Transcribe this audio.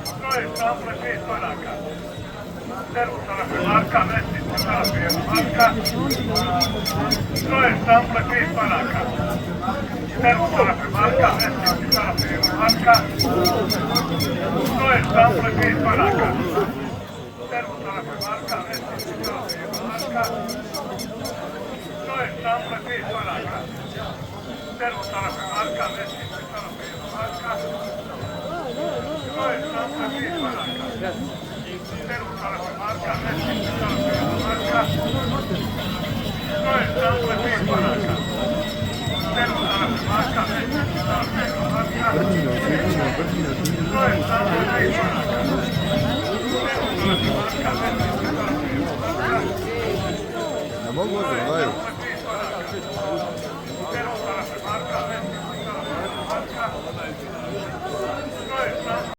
Stroje štample 5 koraka. Termosalafy marka, Mesnice salafijeva marka. Stroje štample 5 koraka. Termosalafy marka, Mesnice salafijeva marka. Stroje štample 5 koraka. Termosalafy marka, Mesnice salafijeva marka. Stroje štample 5 koraka. Termosalafy marka, Mesnice salafijeva marka. Stroje štample 5 koraka. Termosalafy marka, Mesnice salafijeva marka. Stroje štample 5 koraka. Termosalafy marka, Mesnice salafijeva marka. Stroje štample 5 koraka. Termosalafy marka, Mesnice salafijeva marka.